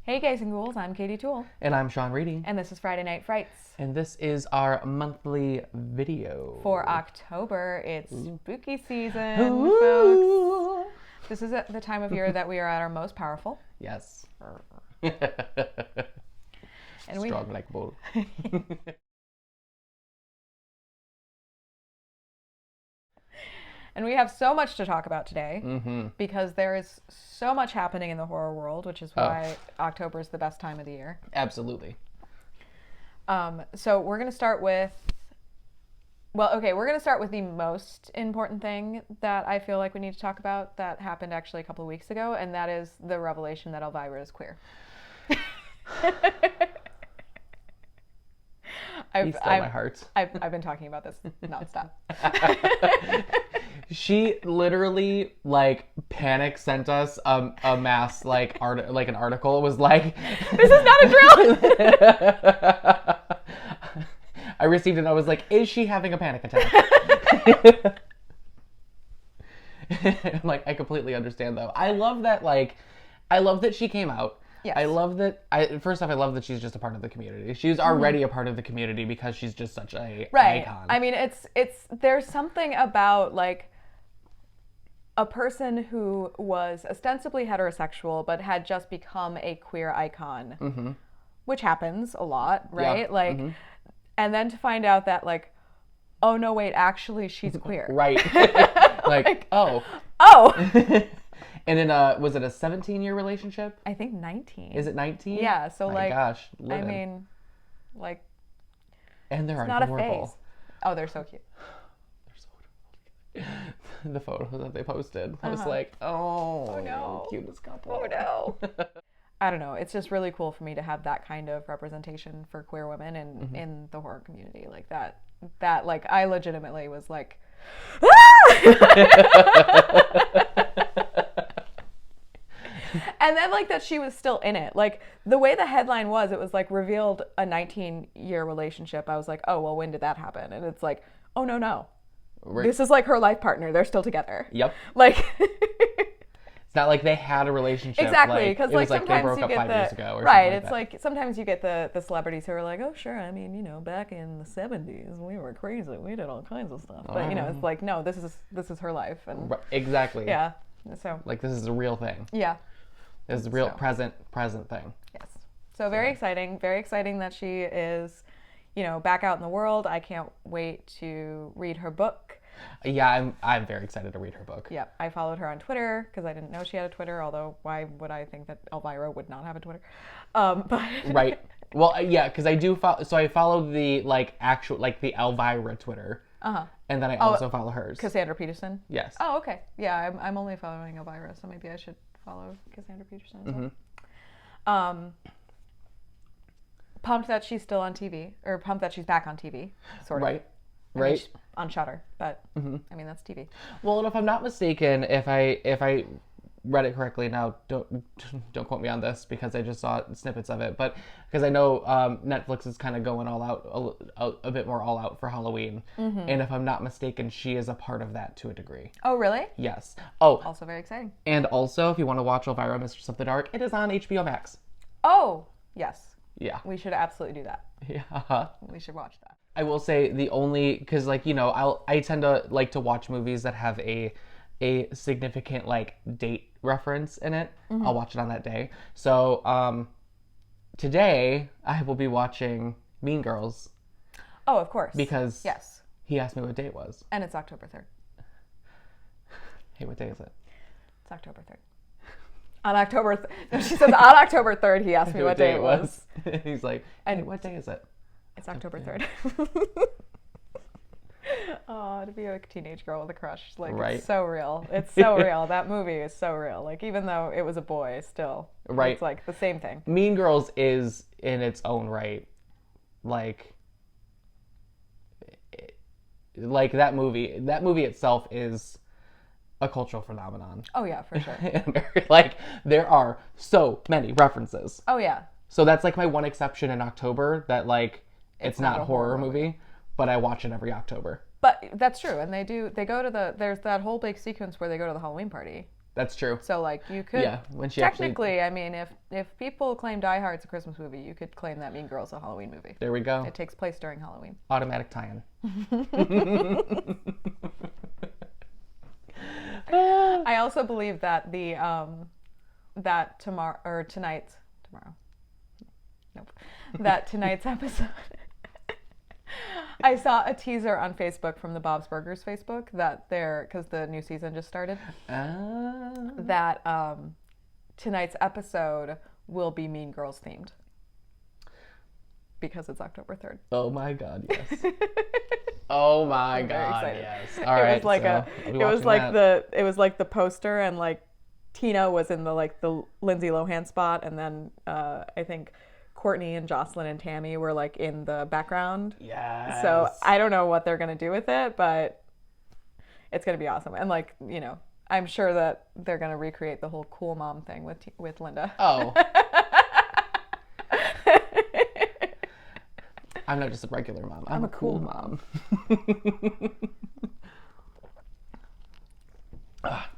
Hey guys and ghouls, I'm Katie Toole. And I'm Sean Reading. And this is Friday Night Frights. And this is our monthly video. For October, it's spooky season, Ooh. folks. This is the time of year that we are at our most powerful. Yes. And Strong like bull. And we have so much to talk about today Mm-hmm. because there is so much happening in the horror world, which is why October is the best time of the year. Absolutely. So we're going to start with, we're going to start with the most important thing that I feel like we need to talk about that happened actually a couple of weeks ago, and that is the revelation that Elvira is queer. You stole my heart. I've been talking about this nonstop. She literally panic sent us a mass an article. It was like, this is not a drill. I received it and I was like, is she having a panic attack? I'm like, I completely understand though. I love that she came out. Yes. I love that. First off, I love that she's just a part of the community. She's already a part of the community because she's just such an icon. I mean, there's something about a person who was ostensibly heterosexual but had just become a queer icon, which happens a lot, right? Yeah. And then to find out that oh no, wait, actually she's queer. Right. oh. And then, was it a 17-year relationship? I think 19. Is it 19? Yeah, so My gosh, I mean, and they're not adorable. a phase. Oh, they're so cute. They're so adorable. The photos that they posted, I was like, oh no, cutest couple. Oh no. I don't know. It's just really cool for me to have that kind of representation for queer women in the horror community like that. That I legitimately was like, and then that she was still in it. The way the headline was, it was revealed a 19-year relationship. I was like, oh, well, when did that happen? And it's like, oh, no. This is her life partner. They're still together. Yep. It's not like they had a relationship. Exactly, because sometimes they broke up 5 years ago or right. Something It's sometimes you get the celebrities who are like, oh sure, I mean, back in the 70s we were crazy, we did all kinds of stuff, but it's like, no, this is her life, and exactly. Yeah. So this is a real thing. Yeah. This is a real present thing. Yes. So very exciting that she is, back out in the world. I can't wait to read her book. Yeah, I'm very excited to read her book. Yeah, I followed her on Twitter because I didn't know she had a Twitter, although why would I think that Elvira would not have a Twitter? But Right. Well, yeah, because I do follow, so I follow the actual the Elvira Twitter. And then I also follow hers. Cassandra Peterson? Yes. Oh, okay. Yeah, I'm only following Elvira, so maybe I should follow Cassandra Peterson as well. Pumped that she's still on TV, or pumped that she's back on TV, sort of. Right. I mean, Right. on Shudder, but I mean, that's TV. Well, and if I'm not mistaken, if I read it correctly, now don't quote me on this because I just saw snippets of it, but because I know Netflix is kind of going all out a bit more all out for Halloween, and if I'm not mistaken, she is a part of that to a degree. Oh, really? Yes. Oh, Also very exciting. and also if you want to watch Elvira, Mistress of the Dark, it is on HBO Max. Oh, yes. Yeah. We should absolutely do that. Yeah. We should watch that. I will say the only, because I tend to to watch movies that have a significant date reference in it. I'll watch it on that day. So today I will be watching Mean Girls. Oh, of course. Because yes, he asked me what day it was. and it's October 3rd. Hey, what day is it? It's October 3rd. On October, she says on October 3rd he asked me what day it was. He's like, hey, what day is it? It's October 3rd. Oh, to be a teenage girl with a crush, Right. It's so real. It's so real. That movie is so real. Even though it was a boy, still, Right. It's the same thing. Mean Girls is in its own right, that movie. That movie itself is a cultural phenomenon. Oh yeah, for sure. There are so many references. Oh yeah. So that's my one exception in October that it's not a horror movie, but I watch it every October. But that's true, and they go to there's that whole big sequence where they go to the Halloween party. That's true. So like you could when she technically, I mean, if people claim Die Hard's a Christmas movie, you could claim that Mean Girl's a Halloween movie. There we go. It takes place during Halloween. Automatic tie-in. I also believe that tonight's episode. I saw a teaser on Facebook from the Bob's Burgers Facebook because the new season just started. That tonight's episode will be Mean Girls themed because it's October 3rd. Oh my God, yes. Oh my God, yes. All right. It was like the poster, and like Tina was in the Lindsay Lohan spot, and then I think Courtney and Jocelyn and Tammy were like in the background. Yes. So I don't know what they're gonna do with it, but it's gonna be awesome. And like, you know, I'm sure that they're gonna recreate the whole cool mom thing with Linda. Oh. I'm not just a regular mom. I'm a cool mom.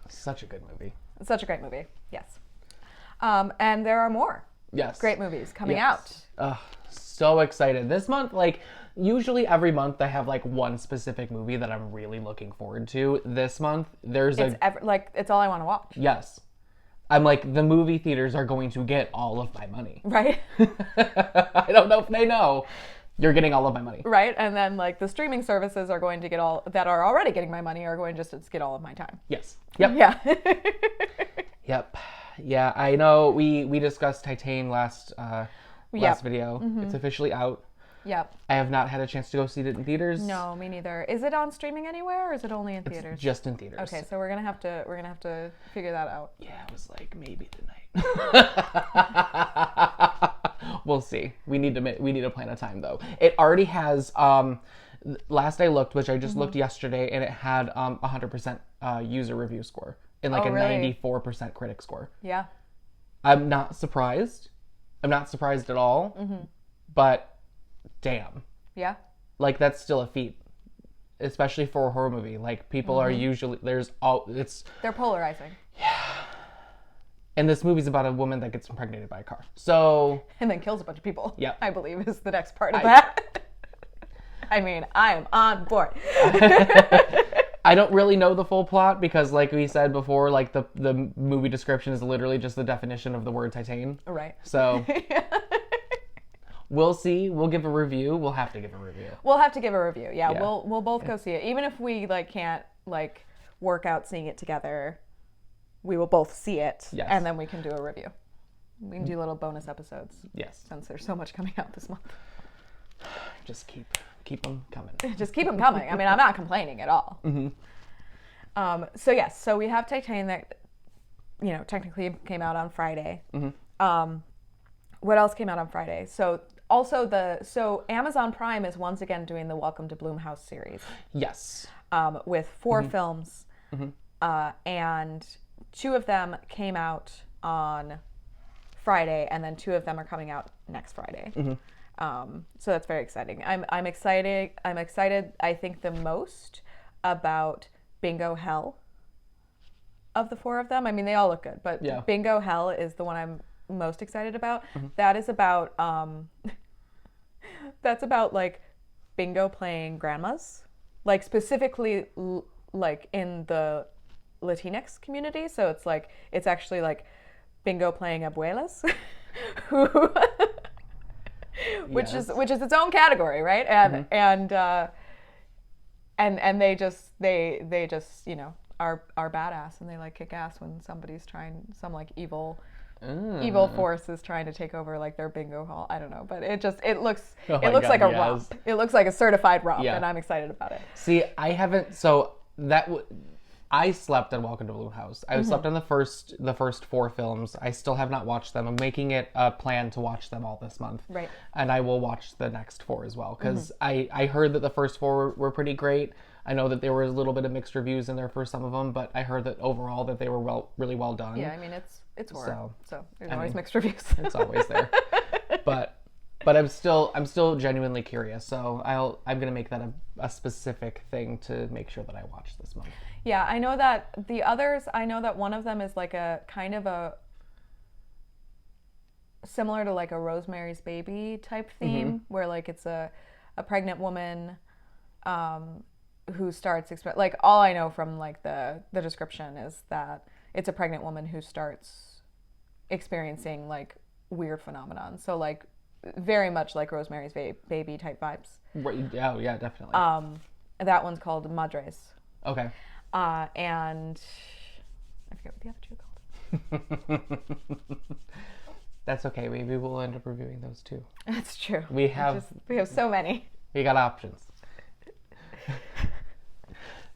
Such a good movie. Such a great movie. Yes. And there are more. Yes. Great movies coming out. So excited. This month, like, usually every month I have, like, one specific movie that I'm really looking forward to. This month, it's all I want to watch. Yes. I'm like, the movie theaters are going to get all of my money. Right? I don't know if they know. You're getting all of my money. Right? And then, like, the streaming services are going to get that are already getting my money are going just to get all of my time. Yes. Yep. Yeah. Yep. Yeah, I know we discussed Titane last video. Mm-hmm. It's officially out. Yep. I have not had a chance to go see it in theaters. No, me neither. Is it on streaming anywhere, or is it only in theaters? It's just in theaters. Okay, so we're gonna have to figure that out. Yeah, it was like maybe tonight. We'll see. We need to plan a time though. It already has. Last I looked, which I just looked yesterday, and it had 100% user review score and like really? 94% critic score. Yeah. I'm not surprised. I'm not surprised at all. Mm-hmm. But damn. Yeah. Like that's still a feat, especially for a horror movie. Like people are usually they're polarizing. Yeah. And this movie's about a woman that gets impregnated by a car. So and then kills a bunch of people. Yeah. I believe is the next part of that. I mean, I am on board. I don't really know the full plot because, like we said before, like the movie description is literally just the definition of the word Titane. Right. So we'll see. We'll give a review. We'll have to give a review. We'll have to give a review. Yeah. We'll both go see it, even if we like can't like work out seeing it together. We will both see it, and then we can do a review. We can do little bonus episodes. Yes. Since there's so much coming out this month. Just keep them coming. Just keep them coming. I mean, I'm not complaining at all. Mm-hmm. So we have Titane that, you know, technically came out on Friday. Mm-hmm. What else came out on Friday? So Amazon Prime is once again doing the Welcome to Blumhouse series. Yes. With 4 films, and 2 of them came out on Friday, and then 2 of them are coming out next Friday. Mm-hmm. So that's very exciting. I'm excited. I think the most about Bingo Hell of the 4 of them. I mean, they all look good, but Bingo Hell is the one I'm most excited about. Mm-hmm. That is about that's about like bingo playing grandmas, like specifically like in the Latinx community. So it's actually like bingo playing abuelas, who. Which is its own category, right? And and they just you know are badass, and they like kick ass when somebody's some like evil force is trying to take over like their bingo hall. I don't know, but it looks like a romp. It looks like a certified romp, and I'm excited about it. See, I haven't. So I slept on Welcome to Blumhouse. I slept on the first 4 films. I still have not watched them. I'm making it a plan to watch them all this month. Right. And I will watch the next 4 as well, because I heard that the first 4 were pretty great. I know that there were a little bit of mixed reviews in there for some of them, but I heard that overall that they were really well done. Yeah, I mean it's horror, so there's always mixed reviews. It's always there. But But I'm still genuinely curious. So I'm gonna make that a specific thing to make sure that I watch this month. Yeah, I know that the others. I know that one of them is like a kind of a similar to like a Rosemary's Baby type theme, where like it's a pregnant woman who starts like all I know from like the description is that it's a pregnant woman who starts experiencing like weird phenomenon. So like very much like Rosemary's Baby type vibes. Right. Oh yeah, definitely. That one's called Madres. Okay. And I forget what the other two are called. That's okay. Maybe we'll end up reviewing those too. That's true. We have so many. We got options.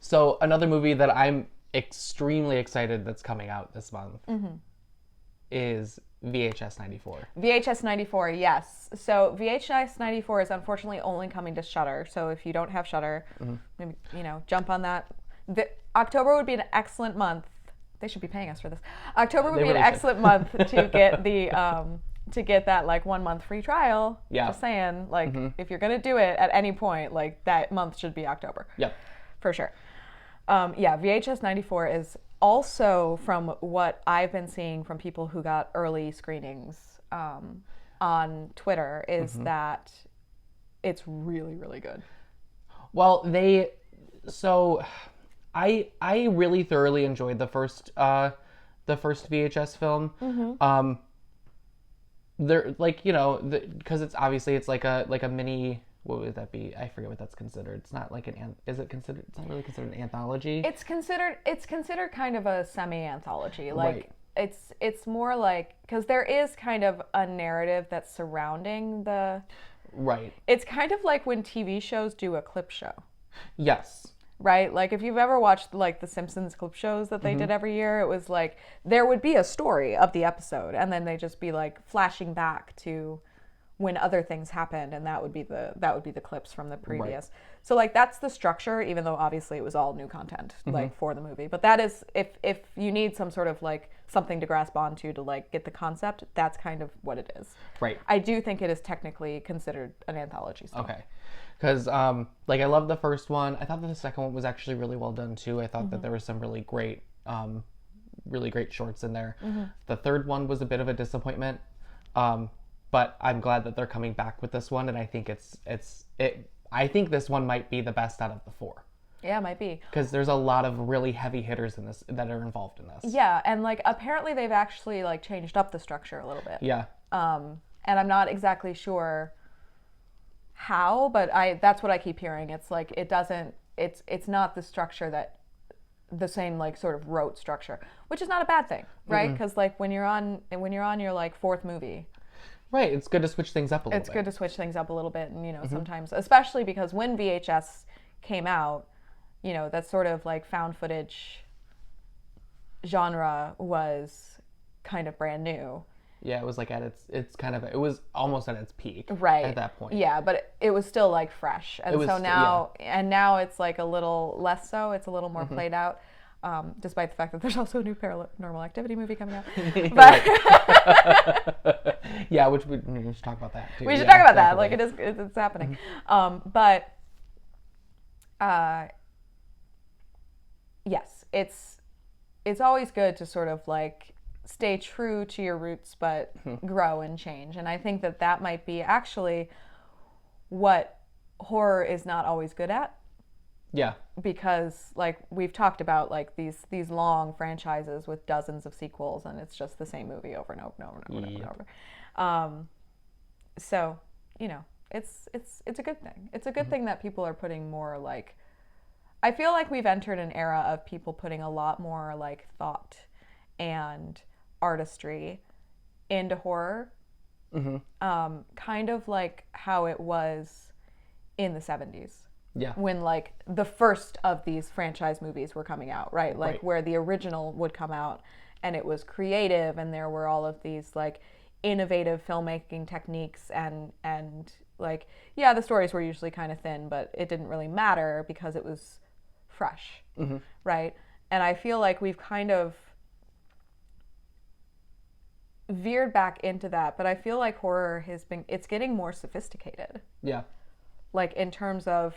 So another movie that I'm extremely excited that's coming out this month is VHS 94. VHS 94, yes. So VHS 94 is unfortunately only coming to Shudder. So if you don't have Shudder, maybe jump on that. October would be an excellent month. They should be paying us for this. October would be an excellent month to get the to get that like 1 month free trial. Yeah. Just saying, like if you're gonna do it at any point, like that month should be October. Yep. For sure. Yeah, VHS 94 is also, from what I've been seeing from people who got early screenings on Twitter, is that it's really, really good. Well, I really thoroughly enjoyed the first VHS film. There, like, because it's obviously it's like a mini. What would that be? I forget what that's considered. It's not like is it considered? It's not really considered an anthology. It's considered kind of a semi-anthology. Like Right. it's more like, because there is kind of a narrative that's surrounding the. Right. It's kind of like when TV shows do a clip show. Yes. Right? Like if you've ever watched like the Simpsons clip shows that they did every year, it was like there would be a story of the episode and then they just be like flashing back to when other things happened, and that would be the clips from the previous. Right. So like that's the structure, even though obviously it was all new content like for the movie. But that is, if you need some sort of like something to grasp onto to like get the concept, that's kind of what it is. Right. I do think it is technically considered an anthology still. Okay. Because like I love the first one. I thought that the second one was actually really well done too. I thought that there were some really great shorts in there. The third one was a bit of a disappointment, but I'm glad that they're coming back with this one, and I think I think this one might be the best out of the four. Yeah, it might be. Because there's a lot of really heavy hitters in this that are involved in this. Yeah, and like apparently they've actually like changed up the structure a little bit. Yeah. And I'm not exactly sure how, but that's what I keep hearing. It's like it's not the structure that the same like sort of rote structure, which is not a bad thing, right? Because like when you're on your like fourth movie, right, it's good to switch things up a little bit. It's good to switch things up a little bit, and sometimes, especially because when VHS came out, that sort of like found footage genre was kind of brand new. Yeah, it was like it was almost at its peak, right, at that point. Yeah, but it was still like fresh, and so now it's like a little less so. It's a little more played out, despite the fact that there's also a new Paranormal Activity movie coming out. But yeah, which we should talk about that too. We should talk about that. Like it's happening. But yes, it's always good to sort of like stay true to your roots, but grow and change. And I think that might be actually what horror is not always good at. Yeah. Because like we've talked about like these long franchises with dozens of sequels, and it's just the same movie over and over and over and over and over. So, it's a good thing. It's a good thing that people are putting more like, I feel like we've entered an era of people putting a lot more like thought and artistry into horror. Kind of like how it was in the 70s. Yeah. When like the first of these franchise movies were coming out, right? Like where the original would come out and it was creative and there were all of these like innovative filmmaking techniques and like, yeah, the stories were usually kind of thin, but it didn't really matter because it was fresh, right? And I feel like we've kind of veered back into that, but I feel like horror it's getting more sophisticated. Yeah. Like in terms of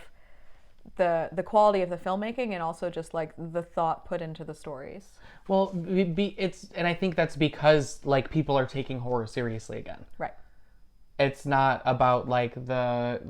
the quality of the filmmaking and also just like the thought put into the stories. Well, and I think that's because like people are taking horror seriously again. Right. It's not about like the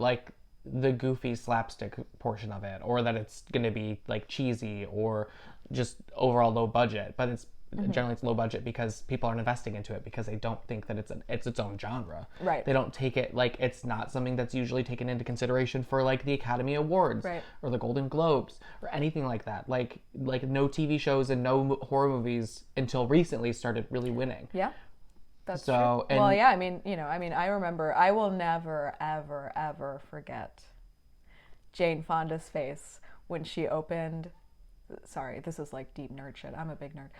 goofy slapstick portion of it, or that it's going to be like cheesy or just overall low budget, but it's generally it's low budget because people aren't investing into it because they don't think that it's its own genre. Right. They don't take it like it's not something that's usually taken into consideration for like the Academy Awards right. or the Golden Globes or anything like that. Like no TV shows and no horror movies until recently started really winning. Yeah. That's so, true. Well, yeah, I mean, I remember, I will never, ever, ever forget Jane Fonda's face when she opened. Sorry, this is like deep nerd shit. I'm a big nerd.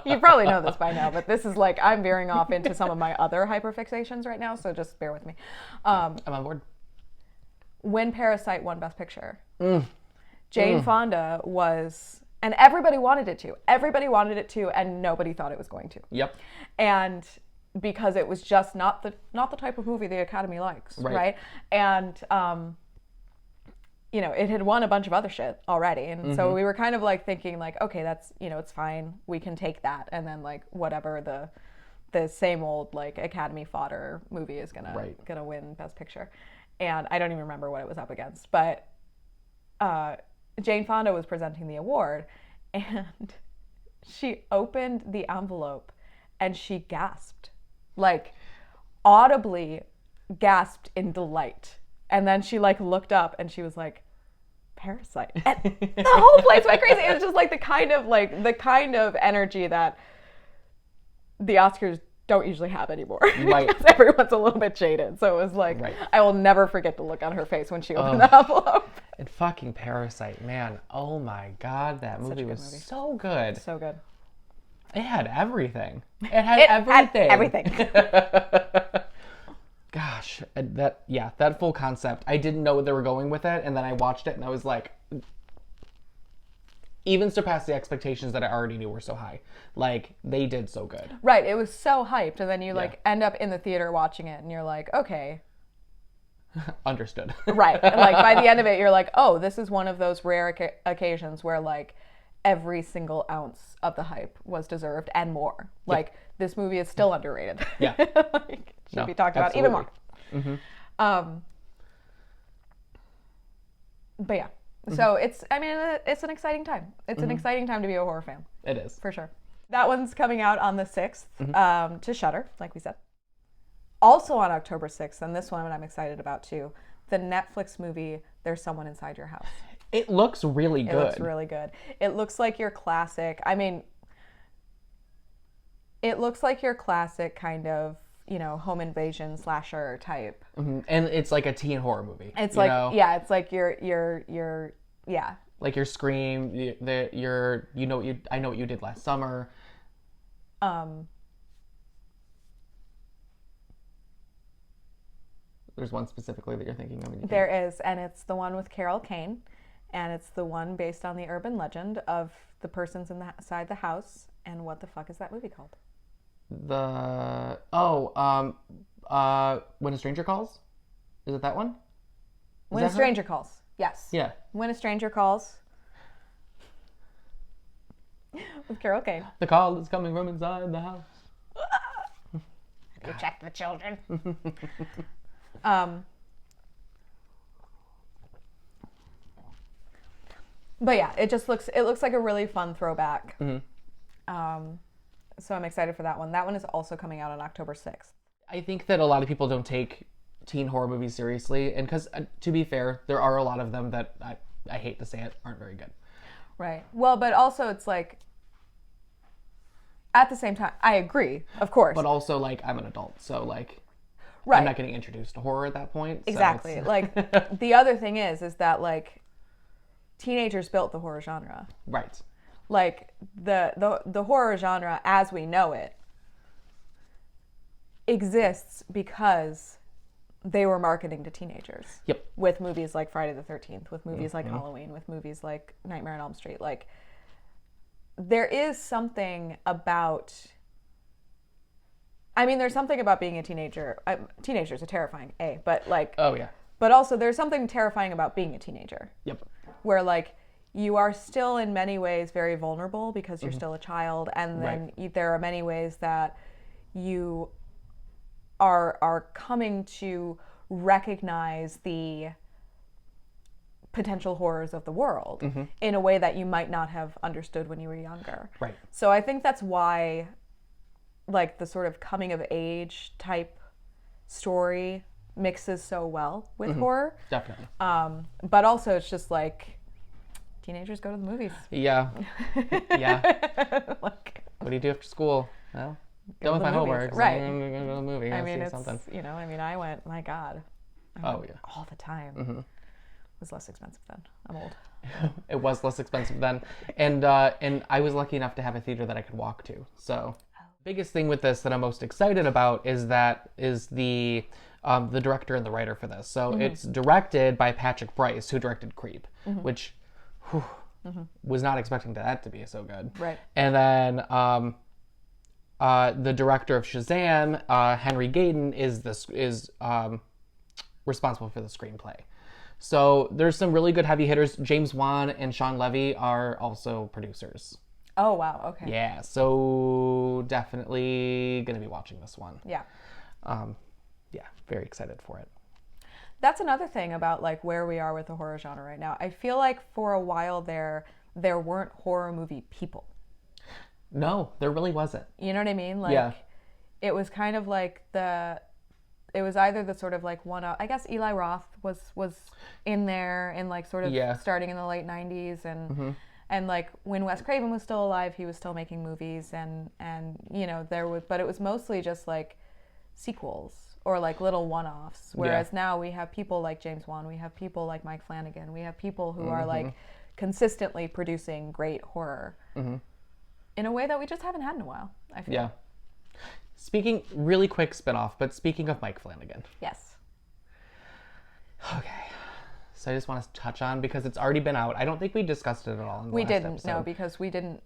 You probably know this by now, but this is like, I'm veering off into some of my other hyperfixations right now, so just bear with me. I'm on board. When Parasite won Best Picture, Jane Fonda was, and everybody wanted it to. Everybody wanted it to, and nobody thought it was going to. Yep. And because it was just not the type of movie the Academy likes, right? And it had won a bunch of other shit already. And so we were kind of like thinking like, okay, that's, it's fine. We can take that. And then like whatever the same old like Academy fodder movie is gonna win Best Picture. And I don't even remember what it was up against. But Jane Fonda was presenting the award and she opened the envelope and she gasped, like audibly gasped in delight. And then she like looked up and she was like, Parasite. And the whole place went crazy. It was just like the kind of energy that the Oscars don't usually have anymore. Right. Because everyone's a little bit jaded. So it was like, I will never forget the look on her face when she opened the envelope. And fucking Parasite, man. Oh my God, that movie was so good. So good. It had everything. It had everything. Had everything. Gosh, that full concept. I didn't know where they were going with it, and then I watched it, and I was like, even surpassed the expectations that I already knew were so high. Like, they did so good. Right, it was so hyped, and then you like end up in the theater watching it, and you're like, okay. Understood. Right, and like by the end of it, you're like, oh, this is one of those rare occasions where like every single ounce of the hype was deserved and more. Like, this movie is still underrated. Yeah. Like, should be talked about even more. Mm-hmm. But yeah, so it's an exciting time. It's an exciting time to be a horror fan. It is. For sure. That one's coming out on the 6th to Shudder, like we said. Also on October 6th, and this one I'm excited about too, the Netflix movie, There's Someone Inside Your House. It looks really good. It looks really good. It looks like your classic, it looks like your classic kind of, home invasion slasher type. Mm-hmm. And it's like a teen horror movie. It's like, it's like your like your Scream, I Know What You Did Last Summer. There's one specifically that you're thinking of. There is, and it's the one with Carol Kane, and it's the one based on the urban legend of the persons inside the house. And what the fuck is that movie called? When a Stranger Calls? Is it that one? When a Stranger Calls. Yes. Yeah. When a Stranger Calls. With Carol Kane. The call is coming from inside the house. You check the children. But yeah, it looks like a really fun throwback. Mm-hmm. So I'm excited for that one. That one is also coming out on October 6th. I think that a lot of people don't take teen horror movies seriously, and because to be fair, there are a lot of them that I hate to say it aren't very good. Right. Well, but also it's like, at the same time, I agree, of course. But also, like, I'm an adult, so like, right. I'm not getting introduced to horror at that point. Exactly. So like, the other thing is that like, teenagers built the horror genre. Right. Like the horror genre as we know it exists because they were marketing to teenagers. Yep. With movies like Friday the 13th, with movies like Halloween, with movies like Nightmare on Elm Street. Like, there is something about I mean, there's something about being a teenager. Teenagers are terrifying, but like, Oh yeah. but also there's something terrifying about being a teenager. Yep. Where like you are still in many ways very vulnerable because you're still a child, and then there are many ways that you are coming to recognize the potential horrors of the world in a way that you might not have understood when you were younger. Right. So I think that's why like the sort of coming of age type story mixes so well with horror. Definitely. But also it's just like teenagers go to the movies. Yeah. Yeah. Like, What do you do after school? Well, Go done to with the my movies. homework. Right. I'm gonna go to the movie. I mean, see it's, something. you know, I mean, I went, my God. I went all the time. It was less expensive then. I'm old. It was less expensive then, and I was lucky enough to have a theater that I could walk to. So, biggest thing with this that I'm most excited about is the director and the writer for this. So it's directed by Patrick Brice, who directed Creep, which was not expecting that to be so good. Right. And then the director of Shazam, Henry Gayden, is responsible for the screenplay. So there's some really good heavy hitters. James Wan and Sean Levy are also producers. Oh, wow. Okay. Yeah, so definitely going to be watching this one. Yeah. Yeah, very excited for it. That's another thing about like where we are with the horror genre right now. I feel like for a while there weren't horror movie people. No, there really wasn't. You know what I mean? Like, it was kind of like it was either the sort of like I guess Eli Roth was in there and like sort of starting in the late 90s and like when Wes Craven was still alive, he was still making movies and you know, but it was mostly just like sequels or like little one-offs. Whereas now we have people like James Wan, we have people like Mike Flanagan, we have people who are like consistently producing great horror in a way that we just haven't had in a while, I feel. Yeah. Speaking, really quick spinoff, but speaking of Mike Flanagan. Yes. Okay. So I just want to touch on, because it's already been out. I don't think we discussed it at all in the last episode. No, because we didn't,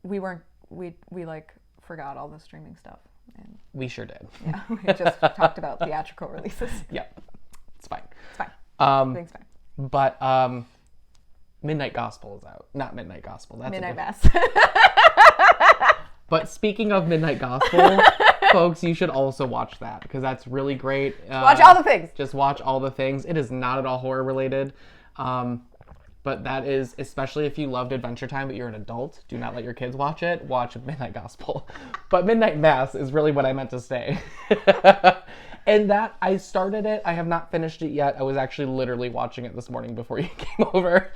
we like forgot all the streaming stuff. And we sure did. yeah, we just talked about theatrical releases. Yep. It's fine. It's fine. Everything's fine. But Midnight Gospel is out. Not Midnight Gospel. That's Midnight Mass. But speaking of Midnight Gospel, folks, you should also watch that, because that's really great. Watch all the things. Just watch all the things. It is not at all horror related. But that is, especially if you loved Adventure Time but you're an adult, do not let your kids watch it. Watch Midnight Gospel. But Midnight Mass is really what I meant to say. And that, I started it. I have not finished it yet. I was actually literally watching it this morning before you came over.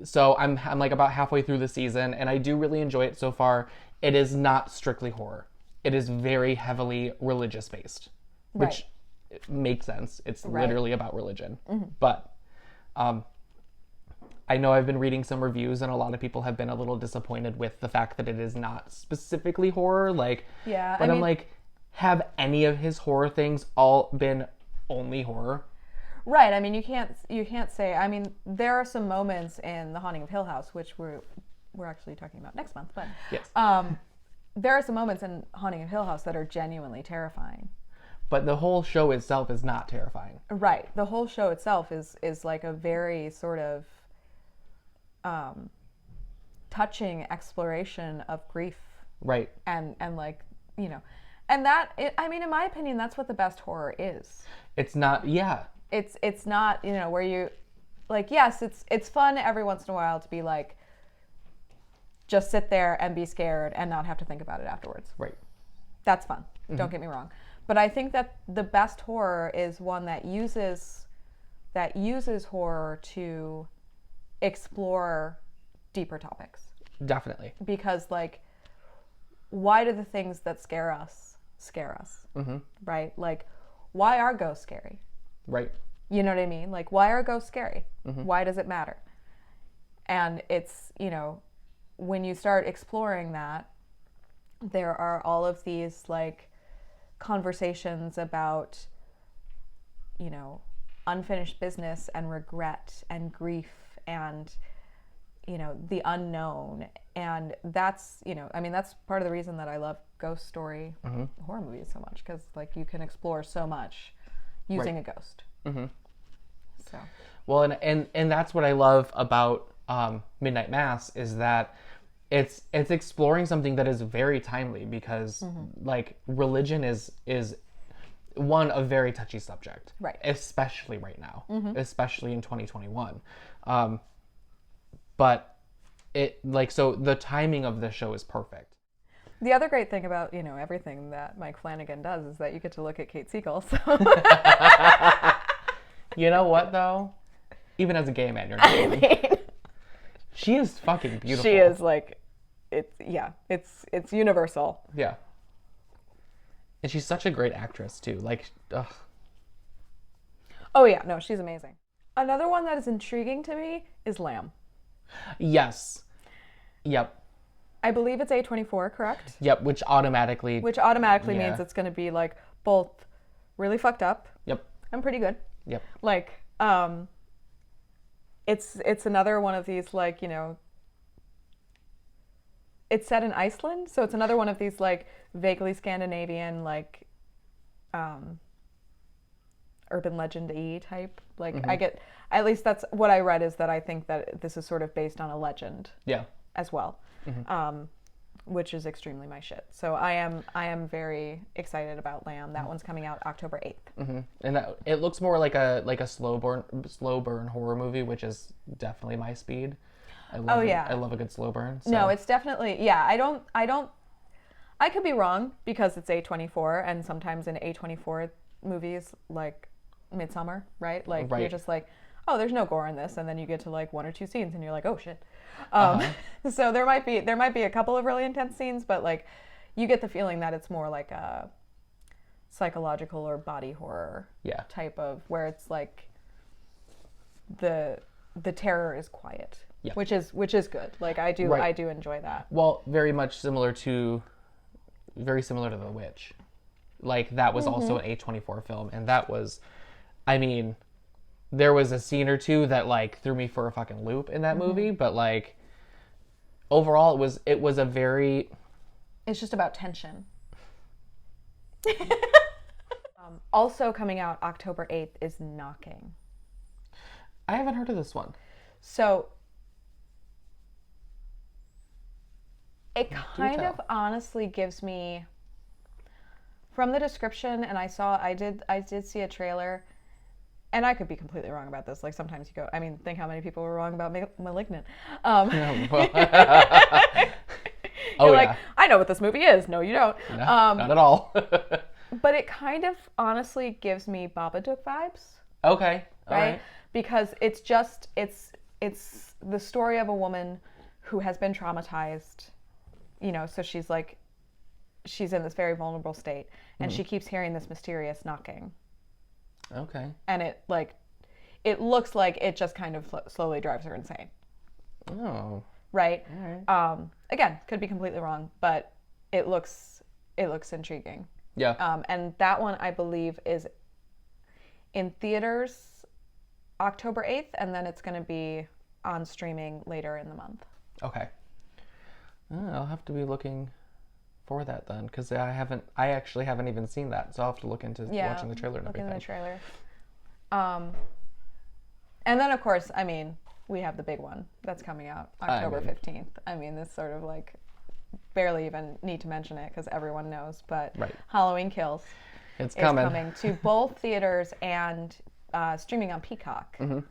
So I'm like about halfway through the season, and I do really enjoy it so far. It is not strictly horror. It is very heavily religious based, which makes sense. It's literally about religion. But I know I've been reading some reviews, and a lot of people have been a little disappointed with the fact that it is not specifically horror. Like, but I'm like, have any of his horror things all been only horror? Right. I mean, you can't say. I mean, there are some moments in The Haunting of Hill House, which we're actually talking about next month, but yes. There are some moments in Haunting of Hill House that are genuinely terrifying. But the whole show itself is not terrifying. Right. The whole show itself is like a very sort of touching exploration of grief. Right. And like, you know, and that, I mean, in my opinion, that's what the best horror is. It's not, It's not, you know, where you, like, yes, it's fun every once in a while to be like, just sit there and be scared and not have to think about it afterwards. Right. That's fun. Don't get me wrong. But I think that the best horror is one that uses horror to explore deeper topics. Definitely. Because, like, why do the things that scare us? Right? Like, why are ghosts scary? Right. You know what I mean? Like, why are ghosts scary? Why does it matter? And it's, you know, when you start exploring that, there are all of these, like, conversations about, you know, unfinished business and regret and grief and, you know, the unknown And that's, I mean, that's part of the reason that I love ghost story horror movies so much, because like you can explore so much using a ghost. So. Well, and that's what I love about Midnight Mass, is that it's exploring something that is very timely, because like religion is one, a very touchy subject, right? Especially right now, especially in 2021. But it, like, so the timing of the show is perfect. The other great thing about, everything that Mike Flanagan does is that you get to look at Kate Siegel. So. You know what, though? Even as a gay man, you're not. She is fucking beautiful. She is, like, it's universal. Yeah. And she's such a great actress, too. Like, ugh. Oh, yeah. No, she's amazing. Another one that is intriguing to me is Lamb. Yes. Yep. I believe it's A24, correct? Yep, which automatically means it's going to be, like, both really fucked up. Yep. And pretty good. Yep. Like, it's another one of these, like, it's set in Iceland, so it's another one of these, like, vaguely Scandinavian, like, urban legend-y type. Like, at least that's what I read, is that I think that this is sort of based on a legend. Yeah. As well. Which is extremely my shit. So I am very excited about Lamb. That one's coming out October 8th. And it looks more like a slow burn horror movie, which is definitely my speed. I love a good slow burn. So. No, it's definitely, I could be wrong, because it's A24, and sometimes in A24 movies, like Midsommar, right? Like, you're just like, oh, there's no gore in this, and then you get to like one or two scenes and you're like, oh shit. So there might be a couple of really intense scenes, but like you get the feeling that it's more like a psychological or body horror type of, where it's like the terror is quiet, which is good. Like I do enjoy that. Well, very similar to The Witch. Like that was also an A24 film, and that was, I mean, there was a scene or two that like threw me for a fucking loop in that movie, but like overall it was a very, it's just about tension. Also coming out October 8th is Knocking. I haven't heard of this one. So it kind of honestly gives me, from the description, and I did see a trailer, and I could be completely wrong about this. Like sometimes you go, I mean, think how many people were wrong about Malignant. I know what this movie is. No, you don't. No, not at all. But it kind of honestly gives me Babadook vibes. Okay. All right. Because it's the story of a woman who has been traumatized, so she's in this very vulnerable state, and she keeps hearing this mysterious knocking. Okay. And it looks like it just kind of slowly drives her insane. Oh. Right? All right. Again, could be completely wrong, but it looks intriguing. Yeah. And that one, I believe, is in theaters October 8th, and then it's going to be on streaming later in the month. Okay. I'll have to be looking for that then, because I actually haven't even seen that, so I'll have to look into watching the trailer and everything. Look into the trailer. And then of course, I mean, we have the big one that's coming out October 15th. I mean, this sort of like barely even need to mention it because everyone knows, but Halloween Kills is coming to both theaters and streaming on Peacock on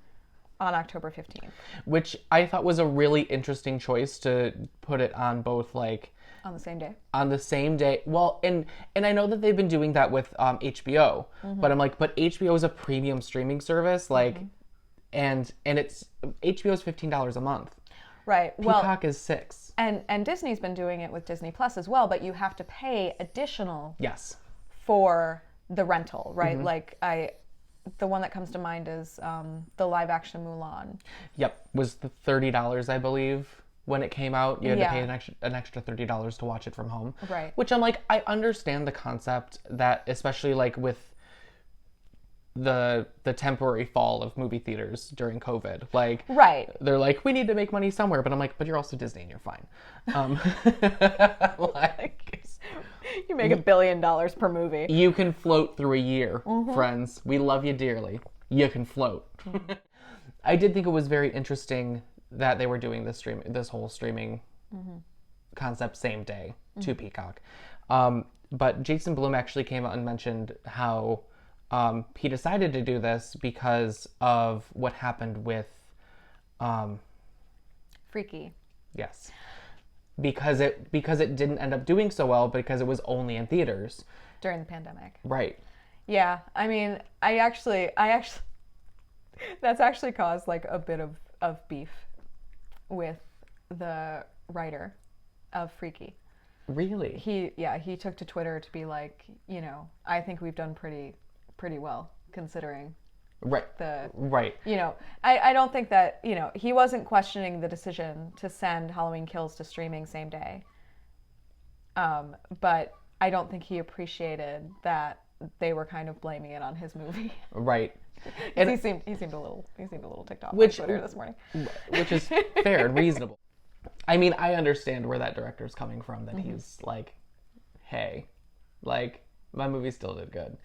October 15th. Which I thought was a really interesting choice, to put it on both, like, on the same day. On the same day. Well, and I know that they've been doing that with HBO, but I'm like, but HBO is a premium streaming service, like, and it's HBO is $15 a month. Right. Peacock is $6. And Disney's been doing it with Disney Plus as well, but you have to pay additional. Yes. For the rental, right? Like the one that comes to mind is the live action Mulan. Yep, was the $30, I believe. When it came out, you had to pay an extra $30 to watch it from home. Right. Which I'm like, I understand the concept that, especially like with the temporary fall of movie theaters during COVID. Like, Right. they're like, we need to make money somewhere, but I'm like, but you're also Disney and you're fine. Like, You make $1 billion per movie. you can float through a year, friends. We love you dearly. You can float. I did think it was very interesting that they were doing this whole streaming concept same day to Peacock. But Jason Blum actually came out and mentioned how he decided to do this because of what happened with Freaky. yes. Because it didn't end up doing so well because it was only in theaters During the pandemic. Right. Yeah, I mean, I actually that's actually caused like a bit of beef with the writer of Freaky. Really? He took to Twitter to be like, I think we've done pretty well considering Right. Right. I don't think that, he wasn't questioning the decision to send Halloween Kills to streaming same day. But I don't think he appreciated that they were kind of blaming it on his movie. Right. And he seemed a little ticked off on Twitter this morning. Which is fair and reasonable. I mean, I understand where that director's coming from, that he's like, hey, like, my movie still did good.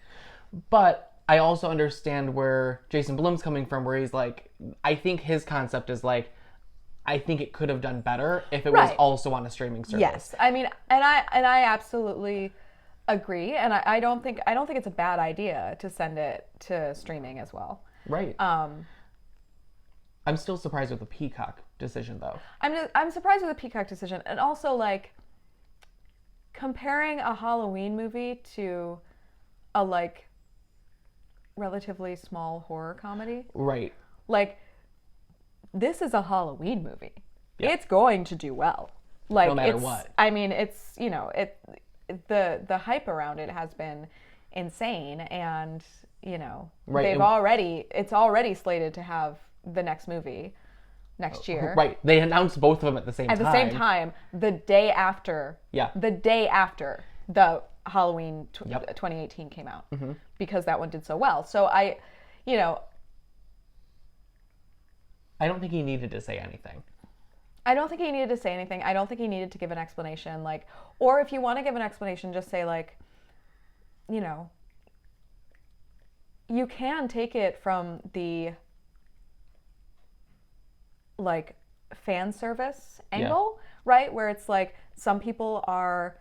But I also understand where Jason Blum's coming from, where he's like, I think his concept is like, I think it could have done better if it was also on a streaming service. Yes, I mean, and I absolutely agree, and I don't think it's a bad idea to send it to streaming as well. Right. I'm still surprised with the Peacock decision, though. I'm surprised with the Peacock decision, and also like comparing a Halloween movie to a like relatively small horror comedy. Right. Like, this is a Halloween movie. Yeah. It's going to do well. Like, no matter what. I mean, it's, the hype around it has been insane, and, right. It's already slated to have the next movie next year. Right. They announced both of them at the same time. At the same time, the day after. Yeah. The day after the Halloween 2018 came out, because that one did so well. So I don't think he needed to say anything. I don't think he needed to say anything. I don't think he needed to give an explanation. Like, or if you want to give an explanation, just say like, you can take it from the like fan service angle, right? Where it's like some people are,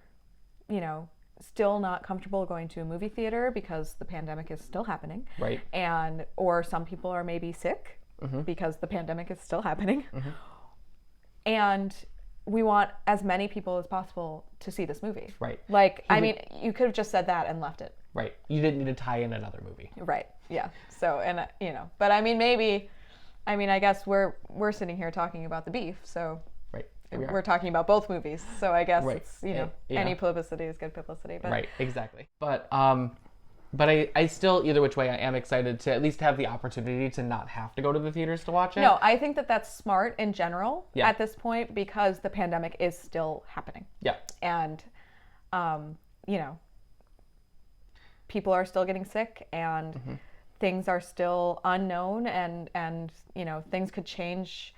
still not comfortable going to a movie theater because the pandemic is still happening. Right. Or some people are maybe sick because the pandemic is still happening. And we want as many people as possible to see this movie. Right. Like, I mean, you could have just said that and left it. Right. You didn't need to tie in another movie. Right. Yeah. So, and but I mean, I guess we're sitting here talking about the beef, so right. We're talking about both movies. So I guess it's, yeah. any publicity is good publicity. But. Right. Exactly. But I still, either which way, I am excited to at least have the opportunity to not have to go to the theaters to watch it. No, I think that that's smart in general at this point, because the pandemic is still happening. Yeah. And, people are still getting sick, and things are still unknown, and things could change.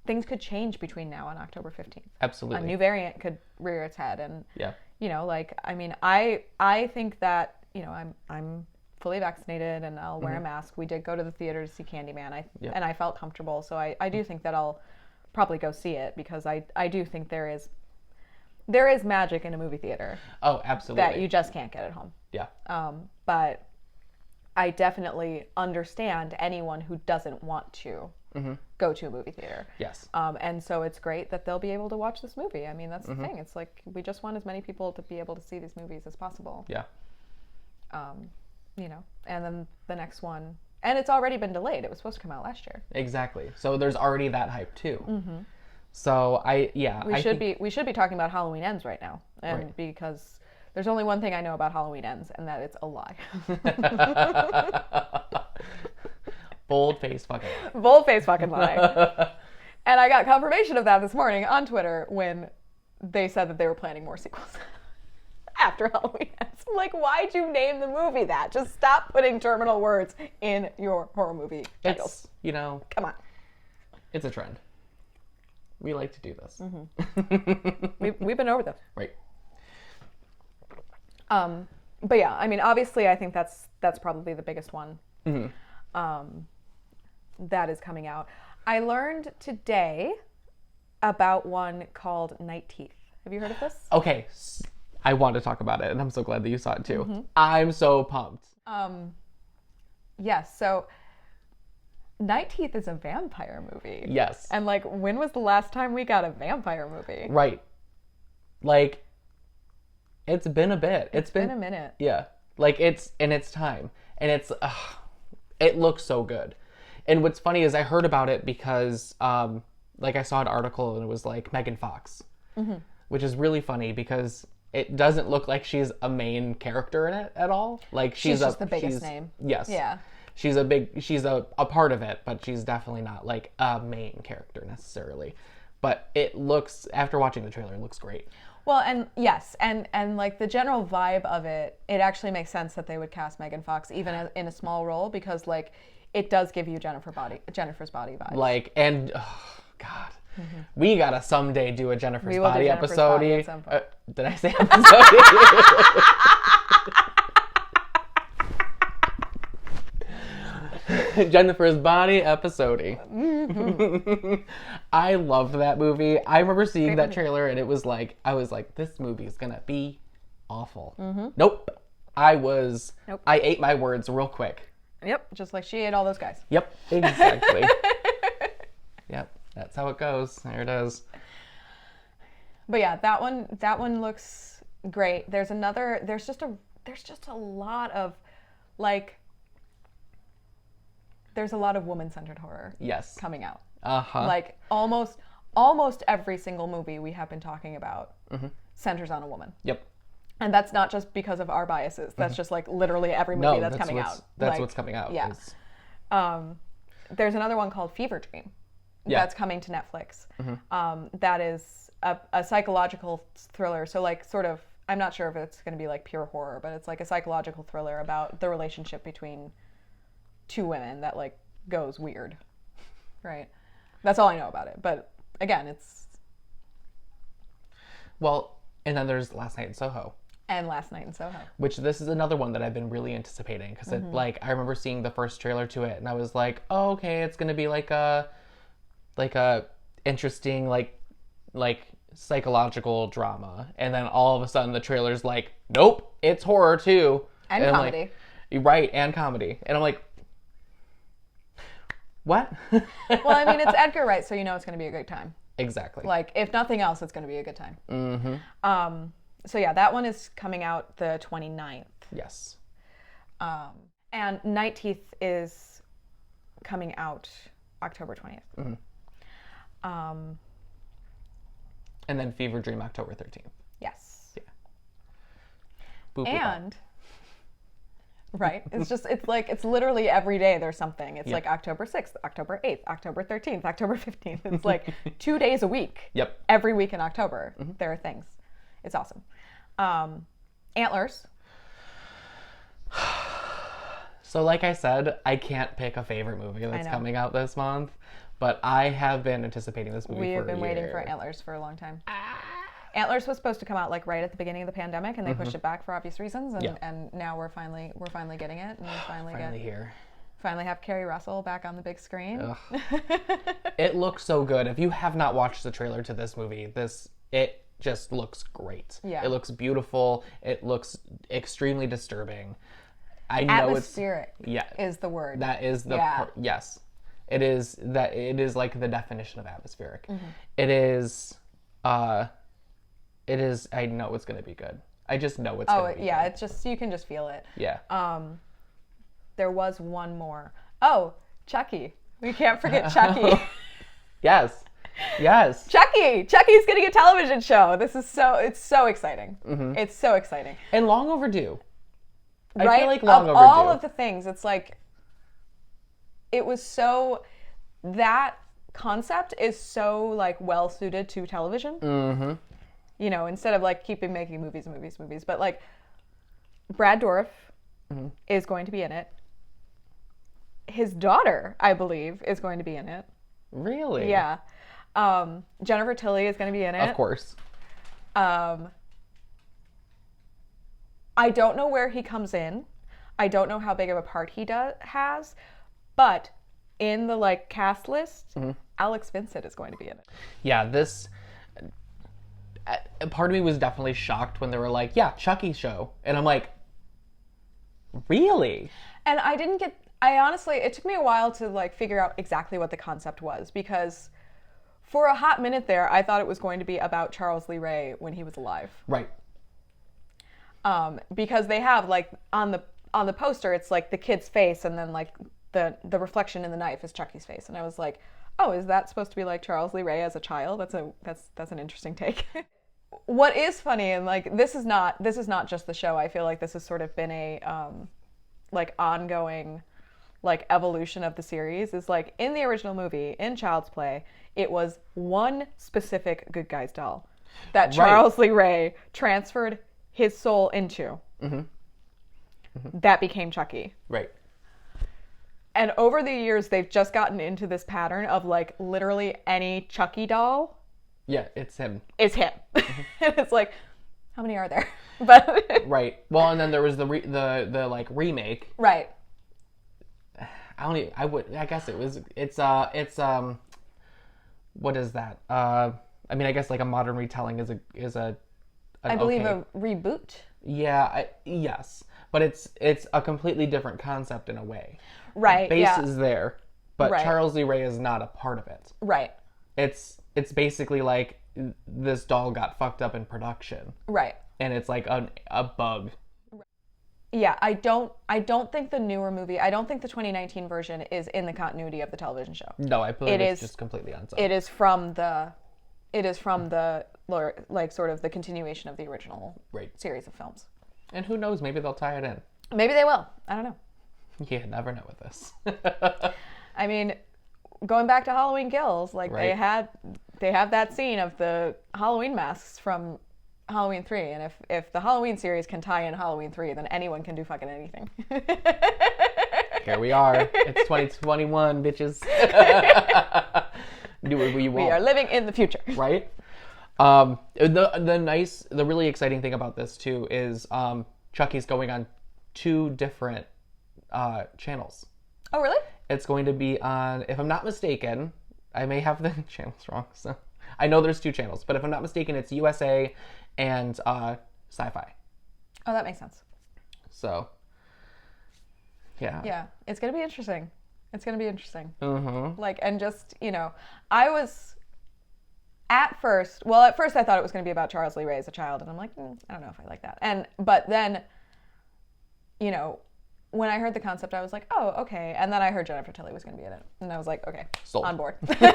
Things could change between now and October 15th. Absolutely. A new variant could rear its head, and I think that I'm fully vaccinated and I'll wear a mask. We did go to the theater to see Candyman, and I felt comfortable, so I do think that I'll probably go see it, because I do think there is magic in a movie theater. Oh, absolutely. That you just can't get at home. Yeah. But I definitely understand anyone who doesn't want to go to a movie theater. Yes. And so it's great that they'll be able to watch this movie. I mean, that's the thing. It's like, we just want as many people to be able to see these movies as possible. Yeah. And then the next one, and it's already been delayed. It was supposed to come out last year. Exactly. So there's already that hype too. So we should be talking about Halloween Ends right now, and because there's only one thing I know about Halloween Ends, and that it's a lie. Bold-faced fucking lie. Bold-faced fucking lie. And I got confirmation of that this morning on Twitter when they said that they were planning more sequels. After Halloween Ends. I'm like, why'd you name the movie that? Just stop putting terminal words in your horror movie titles. It's, come on. It's a trend. We like to do this. We've been over this. Right. But yeah, I mean, obviously, I think that's probably the biggest one that is coming out. I learned today about one called Night Teeth. Have you heard of this? Okay, I want to talk about it, and I'm so glad that you saw it too. I'm so pumped. Yes, so Night Teeth is a vampire movie. Yes. And like, when was the last time we got a vampire movie? Right. Like, it's been a bit. It's been a minute. Yeah. Like, it's in its time. And it looks so good. And what's funny is I heard about it because, like, I saw an article and it was like Megan Fox, which is really funny because it doesn't look like she's a main character in it at all. Like, she's just the biggest name. Yes. Yeah. She's a part of it, but she's definitely not like a main character necessarily. But it looks, after watching the trailer, it looks great. Well, and yes, and like the general vibe of it, it actually makes sense that they would cast Megan Fox even in a small role because like it does give you Jennifer's Body vibes. Like, and oh, God, we gotta someday do a Jennifer's Body episode. Did I say episode? Jennifer's Body episode. I loved that movie. I remember seeing that trailer and it was like, I was like, this movie is gonna be awful. Nope. I ate my words real quick. Yep, just like she ate all those guys. Yep, exactly. Yep, that's how it goes. There it is. But yeah, that one looks great. There's just a lot of like, there's a lot of woman-centered horror coming out. Like almost every single movie we have been talking about centers on a woman. Yep. And that's not just because of our biases. That's just like literally every movie that's coming out. That's like, what's coming out. Yeah. There's another one called Fever Dream that's coming to Netflix. That is a psychological thriller. So like sort of, I'm not sure if it's going to be like pure horror, but it's like a psychological thriller about the relationship between two women that like goes weird, right? That's all I know about it. But again, it's and then there's Last Night in Soho. And Last Night in Soho, which this is another one that I've been really anticipating because it like I remember seeing the first trailer to it and I was like, oh, okay, it's gonna be like a interesting like psychological drama, and then all of a sudden the trailer's like, nope, it's horror too, and comedy. Like, right, and comedy, and I'm like, what? Well, I mean, it's Edgar Wright, so you know it's going to be a good time. Exactly. Like, if nothing else, it's going to be a good time. So yeah, that one is coming out the 29th. Yes. And Night Teeth is coming out October 20th. And then Fever Dream October 13th. Yes. Yeah. Boop, and right, it's literally every day there's something. It's like October 6th, October 8th, October 13th, October 15th. It's like 2 days a week. Yep. Every week in October there are things. It's awesome. Antlers. So like I said, I can't pick a favorite movie that's coming out this month, but I have been anticipating this movie for a year. We have been waiting for Antlers for a long time. Antlers was supposed to come out like right at the beginning of the pandemic, and they pushed it back for obvious reasons. And now we're finally getting it, and we finally have Kerry Russell back on the big screen. It looks so good. If you have not watched the trailer to this movie, it just looks great. Yeah. It looks beautiful. It looks extremely disturbing. I know atmospheric. Is the word. That is the yes. It is like the definition of atmospheric. It is. It is. I know it's going to be good. I just know it's going to be good. It's just, you can just feel it. Yeah. There was one more. Oh, Chucky. We can't forget Chucky. Yes. Chucky's getting a television show. It's so exciting. It's so exciting. And long overdue. Right? I feel like long overdue. All of the things, it's like, that concept is so like well suited to television. You know, instead of like keeping making movies. But like Brad Dourif is going to be in it. His daughter, I believe, is going to be in it. Really? Yeah. Jennifer Tilly is going to be in it. Of course. I don't know where he comes in. I don't know how big of a part he has, but in the like cast list, Alex Vincent is going to be in it. Yeah, this part of me was definitely shocked when they were like, "Yeah, Chucky Show," and I'm like, "Really?" And I honestly, it took me a while to like figure out exactly what the concept was, because for a hot minute there, I thought it was going to be about Charles Lee Ray when he was alive. Right. Because they have like on the poster, it's like the kid's face, and then like the reflection in the knife is Chucky's face, and I was like, oh, is that supposed to be like Charles Lee Ray as a child? That's an interesting take. What is funny, and like this is not just the show. I feel like this has sort of been a like ongoing like evolution of the series. Is like in the original movie in Child's Play, it was one specific good guys doll that Charles Lee Ray transferred his soul into. That became Chucky. Right. And over the years, they've just gotten into this pattern of like literally any Chucky doll. Yeah, it's him. Is him. And it's like, how many are there? But right. Well, and then there was the like remake. Right. I guess it's what is that? I mean, I guess like a modern retelling is a I believe a reboot. Yeah, yes. But it's a completely different concept in a way. Right. The base is there, but Right. Charles Lee Ray is not a part of it. Right. It's basically like this doll got fucked up in production. Right. And it's like a bug. Yeah, I don't think the newer movie, I don't think the 2019 version is in the continuity of the television show. No, I believe it's just completely on its own. It is from the like sort of the continuation of the original series of films. And who knows, maybe they'll tie it in. Maybe they will. I don't know. You never know with this. I mean, going back to Halloween Kills, like they have that scene of the Halloween masks from Halloween 3, and if the Halloween series can tie in Halloween 3, then anyone can do fucking anything. Here we are. It's 2021, bitches. Do what you want. We are living in the future. Right? The really exciting thing about this too is Chucky's going on 2 different channels. Oh, really? It's going to be on, if I'm not mistaken, I may have the channels wrong, so I know there's 2 channels, but if I'm not mistaken, it's USA and Sci-Fi. Oh, that makes sense. So, yeah. Yeah, it's gonna be interesting. It's gonna be interesting. Mm-hmm. Like, and just, you know, I was at first I thought it was gonna be about Charles Lee Ray as a child, and I'm like, I don't know if I like that. But then, you know, when I heard the concept, I was like, oh, okay. And then I heard Jennifer Tilly was going to be in it. And I was like, okay, sold. On board. Because,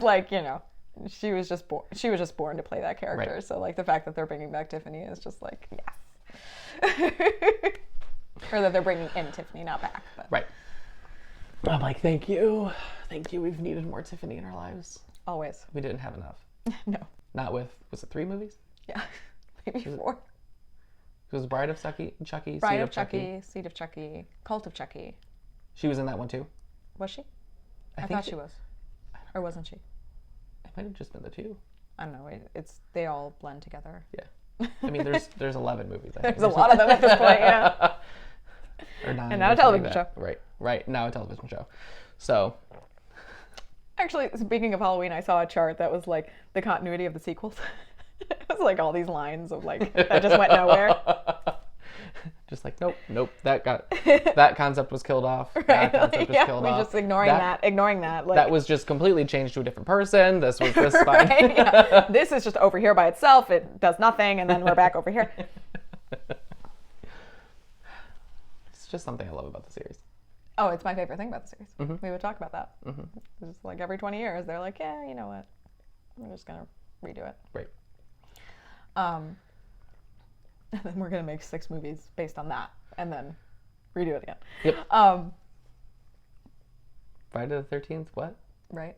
like, you know, she was just born to play that character. Right. So, like, the fact that they're bringing back Tiffany is just like, yes. Or that they're bringing in Tiffany, not back. But. Right. I'm like, thank you. Thank you. We've needed more Tiffany in our lives. Always. We didn't have enough. No. Not with, was it 3 movies? Yeah. Maybe 4. It was Bride of Chucky, Bride of Chucky, Seed of Chucky, Cult of Chucky. She was in that one too? Was she? I thought she was. Or wasn't she? It might have just been the 2. I don't know. They all blend together. Yeah. I mean, there's 11 movies. There's a lot of them at this point, yeah. Or 9. And now a television show. Right. Now a television show. So. Actually, speaking of Halloween, I saw a chart that was like the continuity of the sequels. It was like all these lines of like that just went nowhere. Just like nope. That concept was killed off. Right. That concept was killed off. Just ignoring that. Like, that was just completely changed to a different person. This was this fine. Right, yeah. This is just over here by itself. It does nothing, and then we're back over here. It's just something I love about the series. Oh, it's my favorite thing about the series. Mm-hmm. We would talk about that. Mm-hmm. It's just like every 20 years, they're like, yeah, you know what? We're just gonna redo it. Right. And then we're gonna make 6 movies based on that, and then redo it again. Yep. Friday the 13th. What? Right.